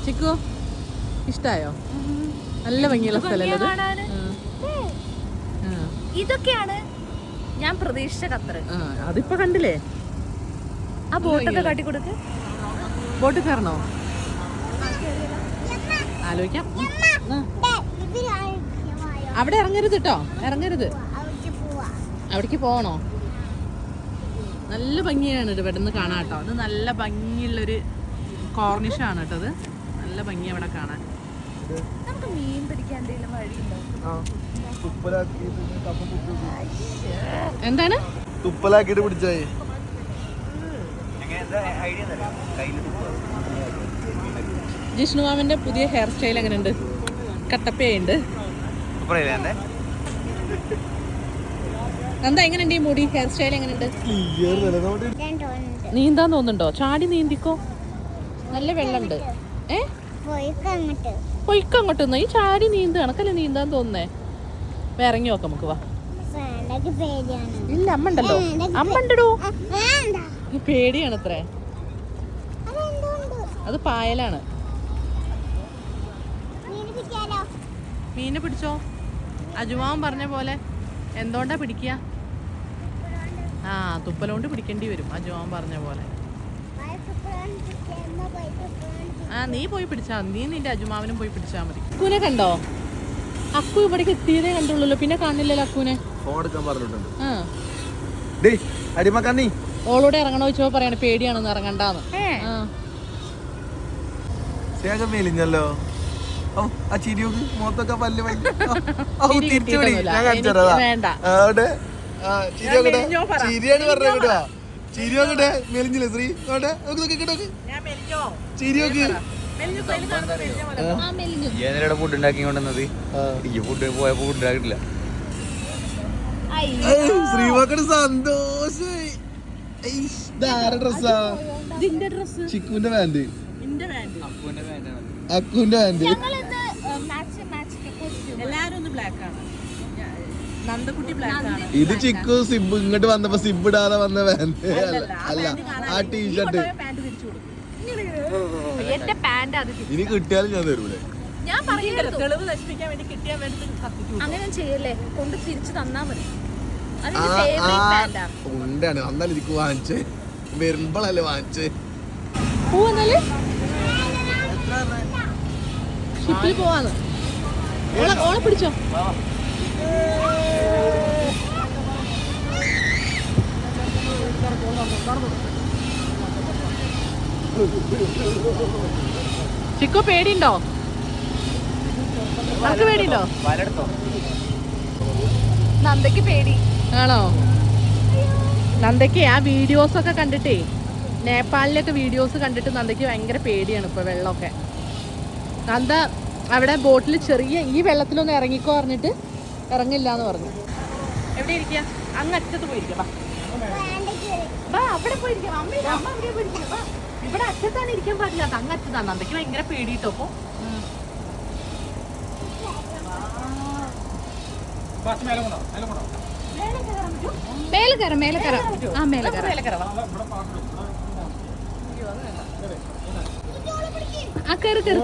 ചിക്കു ഇഷ്ടായോ? നല്ല ഭംഗിയുള്ള സ്ഥലമല്ലേ ഇതൊക്കെയാണ് ഞാൻ പ്രതീക്ഷിച്ച ഖത്തർ. അതിപ്പോ കണ്ടില്ലേ? ആ ബോട്ടൊക്കെ കാട്ടിക്കൊടുക്ക്. ബോട്ട് കയറണോ? ആലോചിക്കാം. അവിടെ ഇറങ്ങരുത് കേട്ടോ, ഇറങ്ങരുത്. അവിടേക്ക് പോകണോ? നല്ല ഭംഗിയാണ് ഇത് ഇവിടെ നിന്ന് കാണാൻ കേട്ടോ. അത് നല്ല ഭംഗിയുള്ളൊരു കോർണിഷാണ് കേട്ടോ. അത് നല്ല ഭംഗി അവിടെ കാണാൻ. നമുക്ക് മീൻ പിടിക്കാൻ എന്തെങ്കിലും വഴിയുണ്ടോ? എന്താണ് തുപ്പലാക്കിട്ട് പിടിച്ചായി? ജിഷ്ണു മാമന്റെ പുതിയ ഹെയർ സ്റ്റൈൽ എങ്ങനെയുണ്ട്? കട്ടപ്പയുണ്ട്. എന്താ എങ്ങനെയുണ്ട് ഈ മുടി? ഹെയർ സ്റ്റൈൽ എങ്ങനെയുണ്ട്? നീന്താൻ തോന്നുന്നുണ്ടോ? ചാടി നീന്തിക്കോ, നല്ല വെള്ളമുണ്ട്. പൊയ്ക്കങ്ങോട്ടൊന്നോ, ഈ ചാടി നീന്ത് കണക്കല്ലേ നീന്താൻ തോന്നുന്നേ. ഇറങ്ങി നോക്കാം നമുക്ക്. വാ. ഇല്ല, അമ്മ ഉണ്ടല്ലോ, അമ്മ ഉണ്ടോ. പേടിയാണ് അത്രേ. അത് പായലാണ്. മീനെ പിടിച്ചോ. അജുമാവൻ പറഞ്ഞ പോലെ എന്തോണ്ടാ പിടിക്കുക? തുപ്പലോണ്ട് പിടിക്കേണ്ടി വരും, അജുമാവൻ പറഞ്ഞ പോലെ. നീ പോയി പിടിച്ചാ മതി. നീ നിന്റെ അജുമാവനും പോയി പിടിച്ചാ മതി. അക്കുനെ കണ്ടോ? അക്കു ഇവിടേക്ക് എത്തിയതേ കണ്ടുള്ളൂ, പിന്നെ കാണില്ലല്ലോ അക്കുനെ. ഓളോട് ഇറങ്ങണോ ചോദിച്ചോ പറയണേ പേടിയാണെന്ന്, ഇറങ്ങണ്ടാന്ന്. ഫുഡ് ഉണ്ടാക്കിക്കൊണ്ടുവന്നത് ഈ ഫുഡ് പോയപ്പോ ഫുഡ് ഉണ്ടാക്കിട്ടില്ല. ശ്രീവാക്കട് സന്തോഷായി. ചിക്കുന്റെ പാന്റ്, അക്കുന്റെ പാന്റ്. ഇത് ചിക്കു സിബ് ഇങ്ങോട്ട് വന്നപ്പോ സിബ് ഇടാതെ വന്ന പാന്റ് അല്ല, ആ ടീഷർട്ട്. ഇനി കിട്ടിയാലും ഞാൻ തരൂലേ. അങ്ങനെ ചെയ്യല്ലേ, കൊണ്ട് തിരിച്ചു തന്നാ മതി. ഉണ്ടാണ് അന്നാലും എനിക്ക് വാങ്ങിച്ചേ, വരുമ്പോഴല്ലേ വാങ്ങിച്ചേ. ഷിപ്പിൽ പോവാന്ന്. ഓളെ പിടിച്ചോ. ചിക്കു പേടിയുണ്ടോ? നമുക്ക് പേടിയുണ്ടോ? നന്ദയ്ക്ക് പേടി ആണോ? നന്ദയ്ക്ക് ആ വീഡിയോസൊക്കെ കണ്ടിട്ടേ, നേപ്പാളിലൊക്കെ വീഡിയോസ് കണ്ടിട്ട് നന്ദയ്ക്ക് ഭയങ്കര പേടിയാണ് ഇപ്പൊ വെള്ളമൊക്കെ. നന്ദ അവിടെ ബോട്ടിൽ ചെറിയ ഈ വെള്ളത്തിലൊന്ന് ഇറങ്ങിക്കോ പറഞ്ഞിട്ട് ഇറങ്ങില്ല എന്ന് പറഞ്ഞു. എവിടെ ഇരിക്കുക? അങ്ങ് അറ്റത്ത് പോയിരിക്കാം. അവിടെ പോയിരിക്കാം. അമ്മ അവിടെ പോയിരിക്കാം. ഇവിടെ അറ്റത്താണ് ഇരിക്കാൻ പാടില്ല, അങ്ങ് അറ്റത്താണ്. നന്ദയ്ക്ക് ഭയങ്കര പേടിയിട്ടോ. അപ്പൊ മേലെ കയറാം, മേലെ കയറാം. ആ മേലെ കയറാം. ആ കയറി കയറി.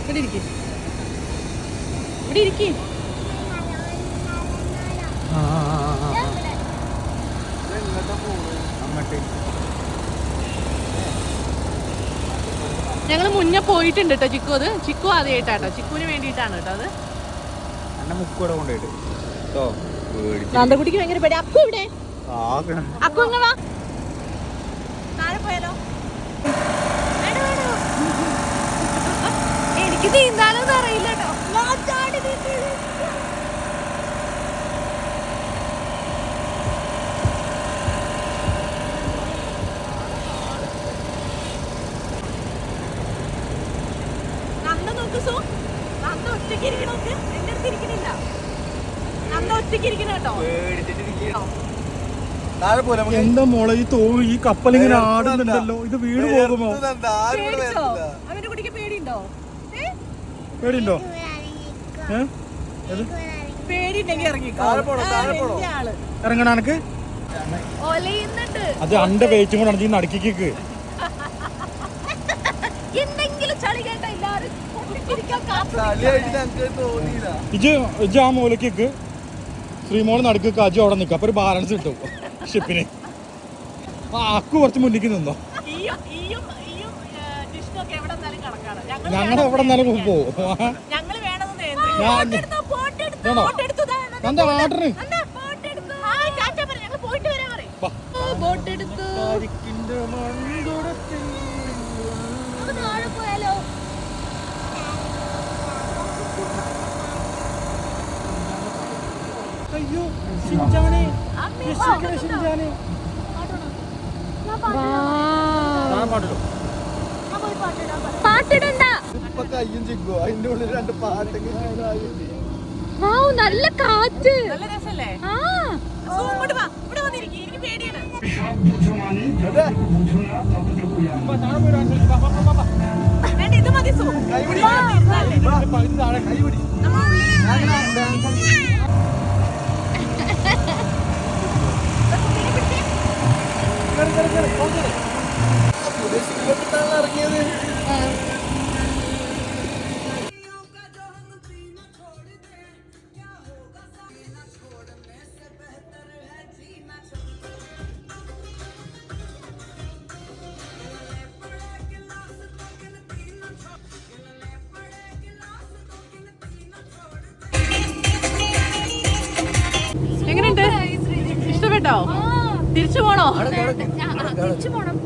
ഇവിടെ ഇരിക്കും, ഇവിടെ ഇരിക്കും. ഞങ്ങൾ മുന്നേ പോയിട്ടുണ്ട് കേട്ടോ ചിക്കു. അത് ചിക്കു ആദ്യമായിട്ടാട്ടോ, ചിക്കുവിന് വേണ്ടിയിട്ടാണ് കേട്ടോ അത്. നന്ദക്കുട്ടിക്ക് ഭയങ്കര പേടി. അക്കു ഇവിടെ, അക്കു ഇങ്ങ വാ. താഴെ പോയാലോ? എനിക്ക് നീന്താനൊന്നും അറിയില്ല കേട്ടോ. എന്താ മോളെ ഈ കപ്പലിങ്ങനെ ആടുന്നുണ്ടല്ലോ, ഇത് വീട് പോകുമോ? പേടിയുണ്ടോ? പേടിണ്ടെങ്കിൽ ഇറങ്ങിക്കോ. ആള് ഇറങ്ങണ എനക്ക് ഒലയുന്നുണ്ട്. അത് അന്റെ വെയിറ്റും കൂടെ ആണെങ്കിൽ നടുക്കിക്ക് എന്തെങ്കിലും ചളി കേട്ട എല്ലാരും പൊട്ടിച്ചിരിക്കാൻ കാത്തു കളിയായിട്ട് ഞങ്ങൾക്ക് തോന്നിയില്ല. ഇജ് ആ മൂലക്ക് ശ്രീമോള് നടുക്ക് അജു അവിടെ നിൽക്കും. അപ്പൊ ഒരു ബാലൻസ് കിട്ടും ഷിപ്പിന്. അക്കു കുറച്ച് മുന്നിക്ക് നിന്നോ. ഞങ്ങൾ എവിടെ നിന്നാലും പോകും. എന്താ ആർഡർ പോയാലോ? അയ്യോ ഷിൻചാനെ ഷിൻചാനെ പാട്ടിടണ്ട. ഇപ്പൊ കയ്യും ചിക്കോ അതിന്റെ ഉള്ളിൽ 2 പാട്ടെങ്കിലും നല്ല കാറ്റ്. നല്ല രസല്ലേ? ആ ഇവിടെ വന്നിരിക്കും. എനിക്ക് പേടിയാണ്. വേണ്ട, ഇത് മതി. ഇറങ്ങിയത് എങ്ങനെയുണ്ട്? ഇഷ്ടപ്പെട്ടോ? തിരിച്ചു പോണോ? തിരിച്ചു പോണം.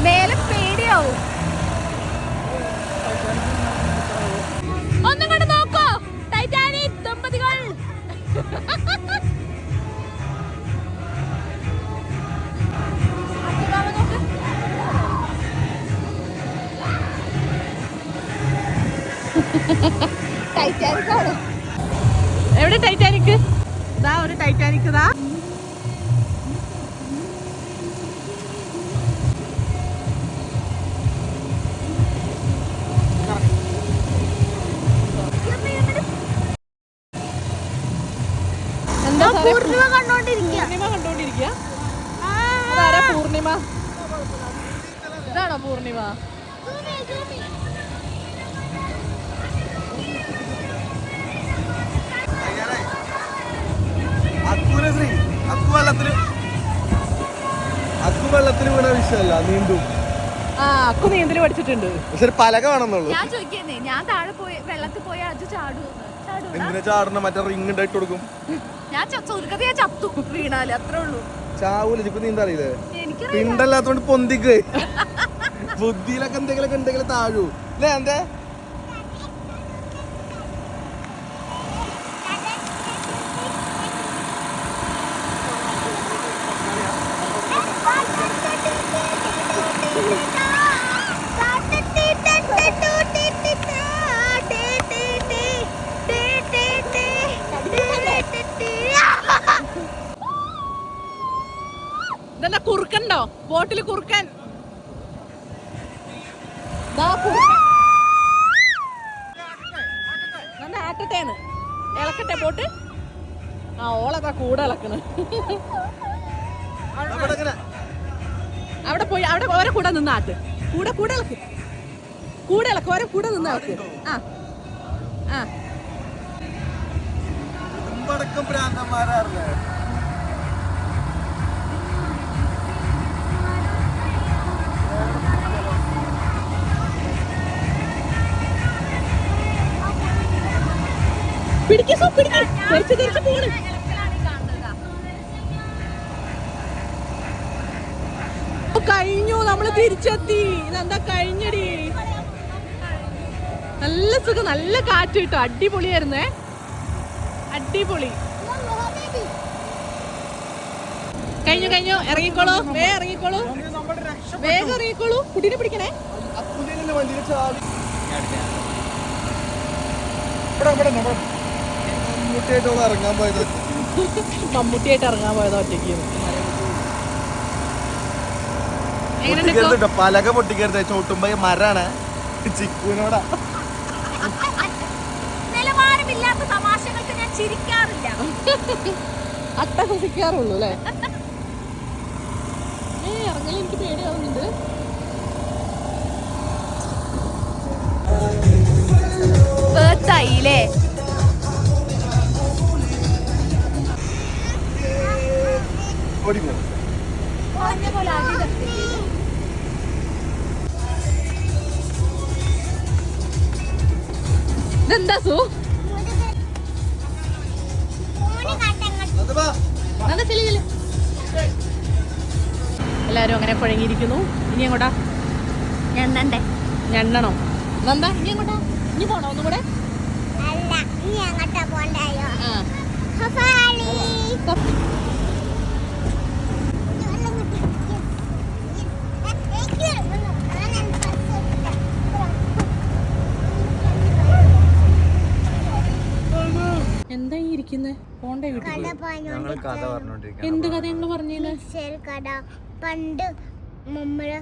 മേലെ പേടിയാവും. ഒന്നും കൂടെ നോക്കോ ടൈറ്റാനിക് ദമ്പതികൾ. ടൈറ്റാനിക് ആണ്. എവിടെ ടൈറ്റാനിക്? ഇതാ ഒരു ടൈറ്റാനിക്. ഇതാ എന്താ പൂർണിമ കണ്ടോണ്ടിരിക്കുക. പൂർണിമ കണ്ടോണ്ടിരിക്കുക. അതാരാ പൂർണിമ? ഇതാണോ പൂർണിമ? അക്കു വെള്ളത്തിൽ വീണ വിഷയമല്ല, നീന്തും. അക്കു നീന്തല് പഠിച്ചിട്ടുണ്ട്. പക്ഷെ ഒരു പലക വേണമെന്നുള്ളൂ. ഞാൻ ചോദിക്കുന്നേ, ഞാൻ താഴെ പോയി വെള്ളത്തിൽ പോയി അത് എന്തിനാ ചാടണം? മറ്റേ റിങ് ഇട്ട് കൊടുക്കും. ഞാൻ ചുരുക്കത്തെ ഞാൻ ചത്തു വീണാല്, അത്രേ ഉള്ളൂ. ചാവൂല. ചിക്കു നീന്താ അറിയില്ലേ? എനിക്കറിയില്ല. പിണ്ടല്ലാത്തോണ്ട് പൊന്തിക്ക്. ബുദ്ധിയിലൊക്കെ എന്തെങ്കിലുമൊക്കെ ഉണ്ടെങ്കിൽ താഴൂ അല്ലേ? എന്തേ ബോട്ടിൽ കുറുക്കൻ. ആട്ടട്ടേന്ന് ഇളക്കട്ടെ ബോട്ട്. ആ ഓളതാ കൂടെ ഇളക്കണ്. അവിടെ പോയി അവിടെ ഓരോ കൂടെ നിന്നാട്ട്. കൂടെ കൂടെ ഇളക്ക്. കൂടെ ഇളക്ക്. ഓരോ കൂടെ നിന്ന് ഇളക്ക്. ആ ആ പിടിക്കോ പിടിക്കും. തെറിച്ച് തെറിച്ച് പോണ്. കഴിഞ്ഞു. നമ്മള് തിരിച്ചെത്തി. ഇതെന്താ കഴിഞ്ഞടി. നല്ല സുഖം. നല്ല കാറ്റ് കിട്ടും. അടിപൊളിയായിരുന്നേ. അടിപൊളി. കഴിഞ്ഞു കഴിഞ്ഞു. ഇറങ്ങിക്കോളൂ. വേഗം ഇറങ്ങിക്കോളൂ. വേഗം ഇറങ്ങിക്കോളൂ. കുട്ടീനെ പിടിക്കണേ. ഇറങ്ങാൻ പോയത് മമ്മൂട്ടിയായിട്ട് ഇറങ്ങാൻ പോയത് ഒറ്റയ്ക്ക്. പലക പൊട്ടിക്കരുത്. ചോട്ടുമ്പോ മരാണ് ചിക്കുവിനോടാ. നിലവാരമില്ലാത്ത തമാശകൾക്ക് ഞാൻ ചിരിക്കാറില്ല. അട്ടഹസിക്കാറുള്ളൂ അല്ലേ? ഇറങ്ങൽ എനിക്ക് പേടിയാവുന്നുണ്ട്. ബേർത്തായില്ലേ? ഇതെന്താ സു? എല്ലാരും അങ്ങനെ കുഴങ്ങിയിരിക്കുന്നു. ഇനി എങ്ങോട്ടാ? ഞെണ്ണണോ? നന്ദ ഇനി എങ്ങോട്ടാ? ഇനി പോണോ ഒന്നും കൂടെ? എന്താ ഈ ഇരിക്കുന്നേ? പോണ്ടേ വീട്ടിൽ? എന്ത് കഥ ഞങ്ങള് പറഞ്ഞില്ല? കഥ പണ്ട് നമ്മള്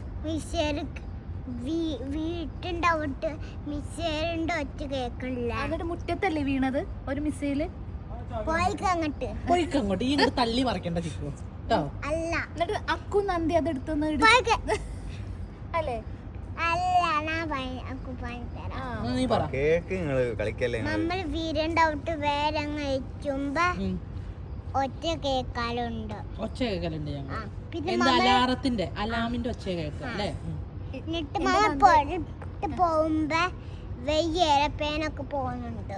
വീട്ടിന്റെ അവിടെ മിസൈലിന്റെ ഒറ്റ കേൾക്കണില്ല. അവരുടെ മുറ്റത്തല്ലേ വീണത് ഒരു മിസൈല്? പോയിക്കങ്ങട്ട് പോയിക്കങ്ങോട്ട്. ഈ ഇങ്ങോട്ട് തള്ളി മറിക്കണ്ട ചിക്കു കേട്ടോ. അല്ല എന്നിട്ട് അക്കു നന്ദി അതെടുത്തൊന്ന് അല്ലേ? അല്ല ഞാൻ പറഞ്ഞുതരാം. നീ പറ. നമ്മൾ വീടിന്റെ അവിടെ വേറെ വെച്ചുമ്പോ ഒറ്റ കേൾക്കാറുണ്ട്. ഒച്ച കേൾക്കലുണ്ട് ഞങ്ങൾ. പിന്നെ എന്താ അലാറത്തിന്റെ അലാമിന്റെ ഒച്ച കേൾക്കാം അല്ലേ? എന്നിട്ട് നമ്മൾ പോകുമ്പോ വലിയ എയർപ്ലെയിനൊക്കെ പോകുന്നുണ്ട്.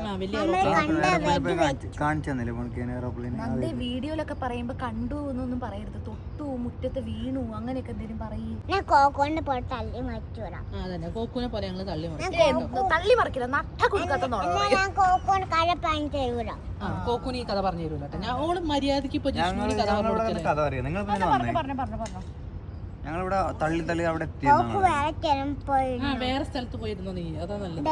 നന്ദി വീഡിയോയിലൊക്കെ പറയുമ്പോ കണ്ടു എന്നൊന്നും പറയരുത്. തൊട്ടു, മുറ്റത്ത് വീണു, അങ്ങനെയൊക്കെ എന്തെങ്കിലും പറയും. ഞാൻ കോക്കോന്റെ പോലെ തള്ളി മാറ്റൂടാം. അതന്നെ കോക്കൂനെ പോലെ ഞങ്ങള് തള്ളി മറിക്കില്ല. നട്ട കൊടുക്കാത്ത ഞാൻ കോക്കോന് കഥ പറഞ്ഞു തരൂല. കോക്കൂന് ഈ കഥ പറഞ്ഞു തരൂല കേട്ടോ. ഞാൻ ഓള് മര്യാദക്ക് ഇപ്പൊ ഞങ്ങളിവിടെ തള്ളി തള്ളി അവിടെ വേറെ സ്ഥലത്ത് പോയിരുന്നോ നീ? അതാ നല്ലത്.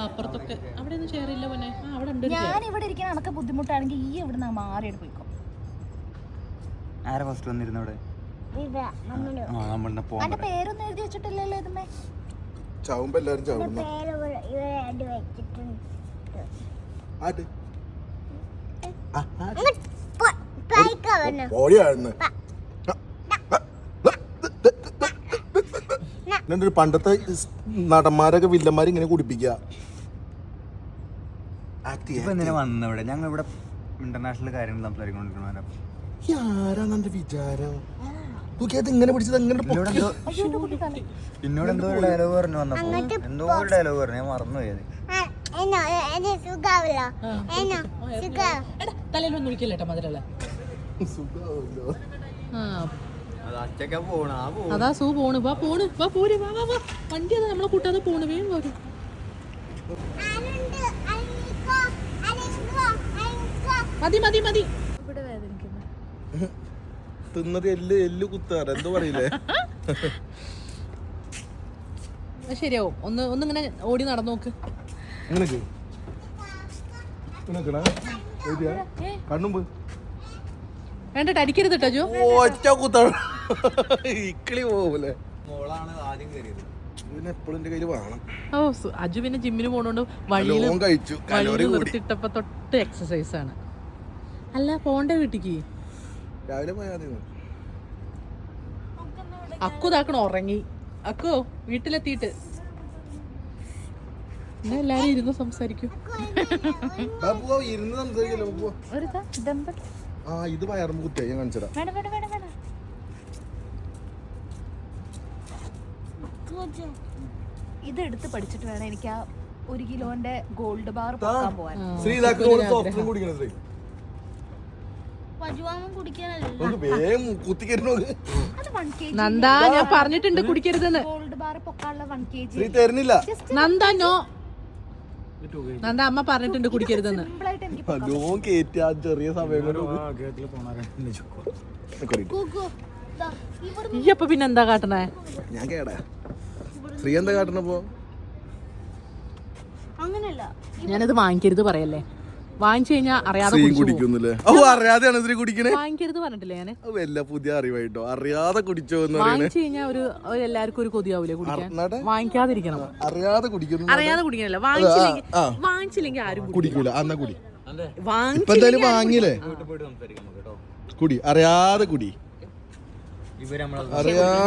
അപ്പുറത്തൊക്കെ അവിടെ ഒന്നും ചേറില്ല പോലെ. അവിടെ ഉണ്ട്. ഞാൻ ഇവിടെ ഇരിക്കാൻ അനക്ക് ബുദ്ധിമുട്ടാണെങ്കിൽ ഈ ഇവിടെ മാറിയിട്ട് പോയിക്കോ. ആരാ ഫസ്റ്റ് വന്നിരുന്നു ഇവിടെ? എന്റെ പേരൊന്നും എഴുതി വെച്ചിട്ടില്ലല്ലോ ഇതുമേ. ചാവുമ്പോ എല്ലാരും ചാവുന്നു. പണ്ടത്തെ നടന്മാരൊക്കെ വില്ലന്മാര് ഇങ്ങനെ കുടിപ്പിക്കുക. വന്ന ഇവിടെ ഞങ്ങൾ ഇവിടെ ഇന്റർനാഷണൽ കാര്യങ്ങൾ സംസാരിക്കൊണ്ടിരിക്കണ വിചാരം ഇങ്ങനെ പിടിച്ചത് എന്നോട് എന്തോ ഒരു ഡയലോഗ് പറഞ്ഞു വന്നപ്പോ. എന്തോ ഒരു ഡയലോഗ് പറഞ്ഞു, ഞാൻ മറന്നുപോയത്. തലയിലൊന്നും ഒഴിക്കില്ലേട്ടാ മധുരല്ല. അതാ സൂ പോണ്. വാ പോണ്. വാ പോര്. വാ വാ വാ. വണ്ടി അതാ നമ്മളെ കൂട്ടാതെ പോണ്. വേഗം വരും. മതി മതി മതി. ഇവിടെ വേദനിക്കുന്നു. തിന്നത് എല്ല് കുത്താറ് എന്തോ പറയില്ലേ? ശരിയാവും. ഒന്നിങ്ങനെ ഓടി നടന്നു നോക്ക്. കണ്ണുമ്പ് വേണ്ടിട്ട് അടിക്കരുത് കേട്ടോ. ഒറ്റ കുത്താണ്. ഇക്കിളി പോകൂലേ. മോളാണ് ആദ്യം കയറിയത്. പിന്നെ എപ്പോഴും എന്റെ കയ്യിൽ വേണം. ഓ അജു പിന്നെ ജിമ്മിന് പോണോണ്ട് വഴിയിൽ നല്ലോണം കഴിച്ചു, കലോറി കൂടി. നിർത്തിയിട്ടപ്പോ തൊട്ട് എക്സസൈസ് ആണ്. അല്ല പോണ്ടേ വീട്ടിക്ക്? രാവിലെ പോയാൽ മതി. അക്കു ഇതാക്കണ ഉറങ്ങി. അക്കു വീട്ടിലെത്തിയിട്ട് എന്നാ എല്ലാരും ഇരുന്ന് സംസാരിക്കും. ഇരുന്ന് സംസാരിക്കല്ലോ. ഒരു ദമ്പ ആ ഇത് വയറുമ്പ് കുത്തിയാ ഞാൻ കാണിച്ചതാ. വേണം വേണം വേണം വേണം. ഇത് എടുത്ത് പഠിച്ചിട്ട് വേണം എനിക്ക് ആ 1 കിലോന്റെ ഗോൾഡ് ബാർ പൊക്കാൻ പോവാൻ. ശ്രീ ഇതാക്കുന്ന സോഫ്റ്റ് ഡ്രിങ്ക് കുടിക്കണം. ശ്രീ ഒന്ന് വേഗം കുത്തിക്കരുന്നോ. അത് 1 kg നന്ദ ഞാൻ പറഞ്ഞിട്ടുണ്ട് കുടിക്കരുതെന്ന്. ഗോൾഡ് ബാർ പൊക്കാനുള്ള 1 kg ശ്രീ തരുന്നില്ല. നന്ദ നോ. നന്ദ അമ്മ പറഞ്ഞിട്ടുണ്ട് കുടിക്കരുതെന്ന്. സിമ്പിൾ ആയിട്ട് എനിക്ക് ഹലോ കേറ്റി ആ ചെറിയ സമയം കൊണ്ട് ഈ അപ്പൊ പിന്നെ എന്താ കാട്ടണേ? ഞാൻ കേടാ. ശ്രീ എന്താ കാട്ടണപ്പോ? അങ്ങനെയല്ല. ഞാനത് വാങ്ങിക്കരുത് പറയല്ലേ. വാങ്ങിച്ചു കഴിഞ്ഞാ അറിയാതെ ശ്രീ കുടിച്ചു പോകും. കുടിക്കുന്നില്ലേ? ഓ അറിയാതെയാണ് ശ്രീ കുടിക്കണേ. വാങ്ങിക്കരുത് പറഞ്ഞിട്ടില്ലേ ഞാന്? വല്ല പുതിയ അറിവായിട്ടോ. അറിയാതെ കുടിച്ചോ എന്ന് പറയണേ. വാങ്ങിച്ചു കഴിഞ്ഞാ ഒരു എല്ലാവർക്കും ഒരു കൊതിയാവൂലേ കുടിക്കാൻ. നട വാങ്ങിക്കാതിരിക്കണം. അറിയാതെ കുടിക്കുന്നു. അറിയാതെ കുടിക്കണല്ലോ. വാങ്ങിച്ചില്ലെങ്കിൽ ആരും കുടിക്കൂല. അന്നാ കുടി. വാങ്ങിച്ചു. ഇപ്പൊ എന്തായാലും വാങ്ങിയില്ലേ? പോയിട്ട് സംസാരിക്കാം നമുക്ക് കേട്ടോ. കുടി. അറിയാതെ കുടി.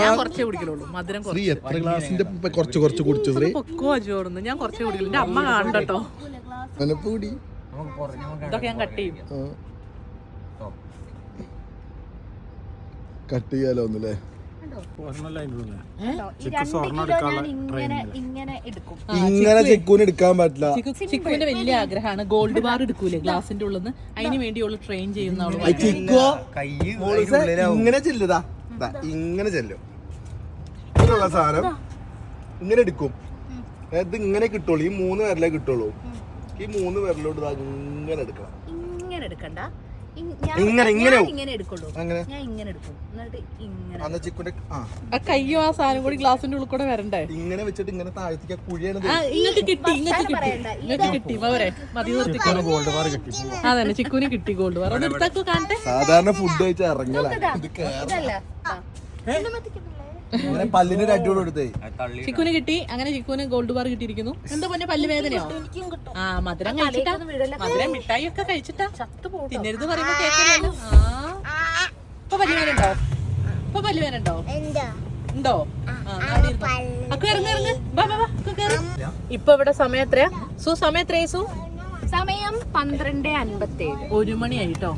ഞാൻ കുറച്ചേ കുടിക്കലുള്ളൂ. മധുരം ശ്രീ എത്ര ഗ്ലാസിന്റെ കുറച്ച് കുറച്ച് കുടിച്ചു ശ്രീ? പൊക്കോ അജോടുന്നു. ഞാൻ കുറച്ചേ കുടിക്കുള്ളൂ. എന്റെ അമ്മ കാണട്ടോ. അനപ്പ് കുടി. ഇതൊക്കെ ഞാൻ കട്ട് ചെയ്യും. കട്ട് ചെയ്യാലോ ഒന്നല്ലേ? ഈ 2 കിലോ ഞാൻ ഇങ്ങനെ എടുക്കും. ഇങ്ങനെ ചിക്കൂന് എടുക്കാൻ പറ്റില്ല. ചിക്കുവിന്റെ വലിയ ആഗ്രഹമാണ് ഗോൾഡ് ബാർ എടുക്കൂലേ ഗ്ലാസിന്റെ ഉള്ളിൽ നിന്ന്. അതിന് വേണ്ടി അവള് ട്രെയിൻ ചെയ്യുന്ന അവള്. ചിക്കോ കൈ ഇങ്ങനെ ചെല്ലുതാ. ഇങ്ങനെ ചെല്ലും. ഇങ്ങനെയുള്ള സാധനം ഇങ്ങനെ എടുക്കും. ഇത് ഇങ്ങനെ കിട്ടുള്ളൂ. ഈ 3 വിരലേ കിട്ടുള്ളൂ. ഈ 3 വിരലോട്ട് ഇങ്ങനെ എടുക്കണം. ഇങ്ങനെ എടുക്കണ്ട. ഇങ്ങനെ ഇങ്ങനെ എടുക്കുള്ളൂ. അങ്ങനെ ഞാൻ ഇങ്ങനെ എടുക്കും. എന്നിട്ട് ഇങ്ങനെ അന്ന് ചിക്കുന്റെ ആ കയ്യോ ആ സാധനം കൂടി ഗ്ലാസിന്റെ ഉള്ളിൽ കൂടെ വരണ്ടേ? ഇങ്ങനെ വെച്ചിട്ട് ഇങ്ങനെ താഴത്തേക്ക് കുഴിയാണ്. ഇങ്ങക്ക് കിട്ടി. ഇങ്ങക്ക് കിട്ടി. വരെ മതി നിർത്തിക്കോളൂ. ഗോൾഡ് ബാർ കിട്ടി. അതന്നെ ചിക്കുന് കിട്ടി ഗോൾഡ് ബാർ. അത് എടുത്താക്കോ കാണട്ടെ. സാധാരണ ഫുഡ് കഴിച്ചാൽ ഇറങ്ങല. ഇതല്ല. ഇങ്ങനെ പല്ലിന് ഒരു അടിയോട് കൊടുത്തേ. ചിക്കുന് കിട്ടി. അങ്ങനെ ചിക്കുന് ഗോൾഡ് ബാർ കിട്ടിയിരിക്കുന്നു. എന്താ പൊന്നെ പല്ല് വേദനയോ? ആ മധുരം കഴിച്ചിട്ടാ. മധുരം മിഠായി ഒക്കെ കഴിച്ചിട്ടാ. തിന്നരുത് പറയുമ്പോ കേൾക്കില്ലല്ലോ. ഇപ്പൊ പല്ല് വേനുണ്ടോ? ഇപ്പൊ പല്ല് വേനുണ്ടോ? ഉണ്ടോ? അക്കു ഇറങ്ങ് ഇറങ്ങ്. ഇപ്പൊ ഇവിടെ സമയം എത്രയാ? സമയം എത്രയാ? സമയം 12:57. 1 മണിയായിട്ടോ.